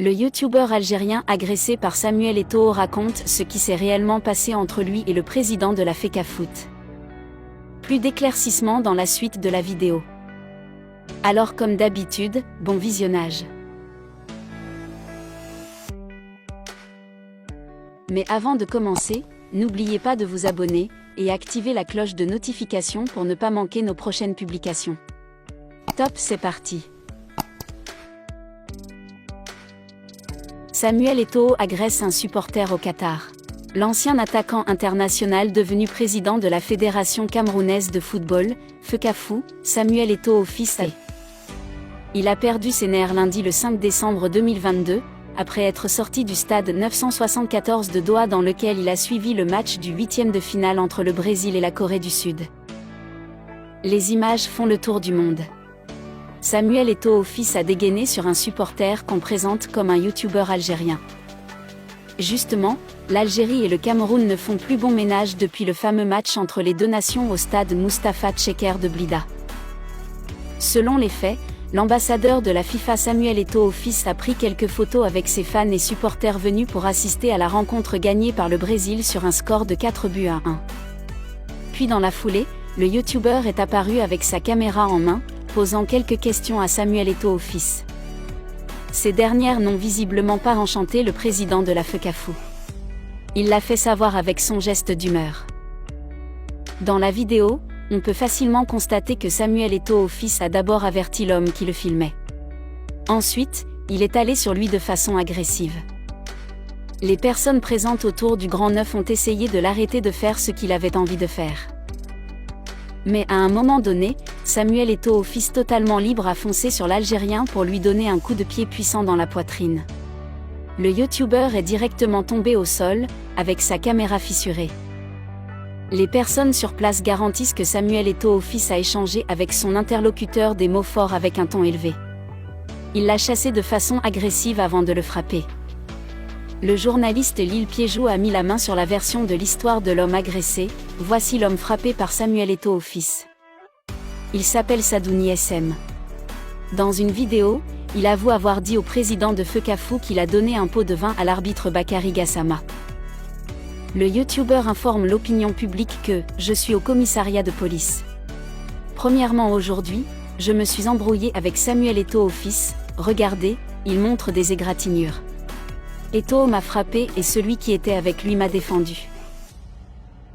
Le youtubeur algérien agressé par Samuel Eto'o raconte ce qui s'est réellement passé entre lui et le président de la Fecafoot. Plus d'éclaircissements dans la suite de la vidéo. Alors comme d'habitude, bon visionnage. Mais avant de commencer, n'oubliez pas de vous abonner et activer la cloche de notification pour ne pas manquer nos prochaines publications. Top, c'est parti. Samuel Eto'o agresse un supporter au Qatar. L'ancien attaquant international devenu président de la Fédération camerounaise de football, Fecafoot, Samuel Eto'o fils a. Il a perdu ses nerfs lundi le 5 décembre 2022, après être sorti du stade 974 de Doha dans lequel il a suivi le match du 8e de finale entre le Brésil et la Corée du Sud. Les images font le tour du monde. Samuel Eto'o fils a dégainé sur un supporter qu'on présente comme un youtubeur algérien. Justement, l'Algérie et le Cameroun ne font plus bon ménage depuis le fameux match entre les deux nations au stade Mustapha Tcheker de Blida. Selon les faits, l'ambassadeur de la FIFA Samuel Eto'o fils a pris quelques photos avec ses fans et supporters venus pour assister à la rencontre gagnée par le Brésil sur un score de 4-1. Puis dans la foulée, le youtubeur est apparu avec sa caméra en main, posant quelques questions à Samuel Eto'o fils. Ces dernières n'ont visiblement pas enchanté le président de la Fecafoot. Il l'a fait savoir avec son geste d'humeur. Dans la vidéo, on peut facilement constater que Samuel Eto'o fils a d'abord averti l'homme qui le filmait. Ensuite, il est allé sur lui de façon agressive. Les personnes présentes autour du Grand Neuf ont essayé de l'arrêter de faire ce qu'il avait envie de faire. Mais à un moment donné, Samuel Eto'o fils totalement libre a foncé sur l'Algérien pour lui donner un coup de pied puissant dans la poitrine. Le youtubeur est directement tombé au sol, avec sa caméra fissurée. Les personnes sur place garantissent que Samuel Eto'o fils a échangé avec son interlocuteur des mots forts avec un ton élevé. Il l'a chassé de façon agressive avant de le frapper. Le journaliste Lil Piéjou a mis la main sur la version de l'histoire de l'homme agressé. Voici l'homme frappé par Samuel Eto'o fils. Il s'appelle Sadouni SM. Dans une vidéo, il avoue avoir dit au président de Fecafoot qu'il a donné un pot de vin à l'arbitre Bakary Gassama. Le youtubeur informe l'opinion publique que « Je suis au commissariat de police. Premièrement aujourd'hui, je me suis embrouillé avec Samuel Eto'o fils, regardez, il montre des égratignures. Eto'o m'a frappé et celui qui était avec lui m'a défendu.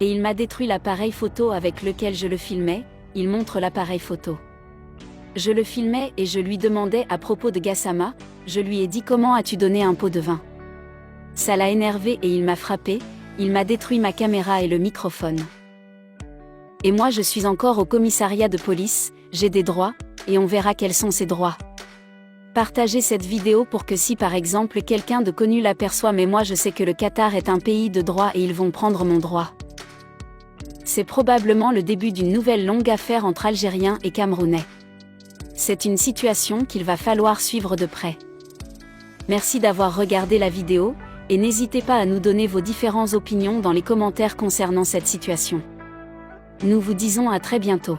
Et il m'a détruit l'appareil photo avec lequel je le filmais, il montre l'appareil photo. Je le filmais et je lui demandais à propos de Gassama, je lui ai dit comment as-tu donné un pot de vin. Ça l'a énervé et il m'a frappé, il m'a détruit ma caméra et le microphone. Et moi je suis encore au commissariat de police, j'ai des droits, et on verra quels sont ces droits. Partagez cette vidéo pour que si par exemple quelqu'un de connu l'aperçoit, mais moi je sais que le Qatar est un pays de droit et ils vont prendre mon droit. C'est probablement le début d'une nouvelle longue affaire entre Algériens et Camerounais. C'est une situation qu'il va falloir suivre de près. Merci d'avoir regardé la vidéo, et n'hésitez pas à nous donner vos différentes opinions dans les commentaires concernant cette situation. Nous vous disons à très bientôt.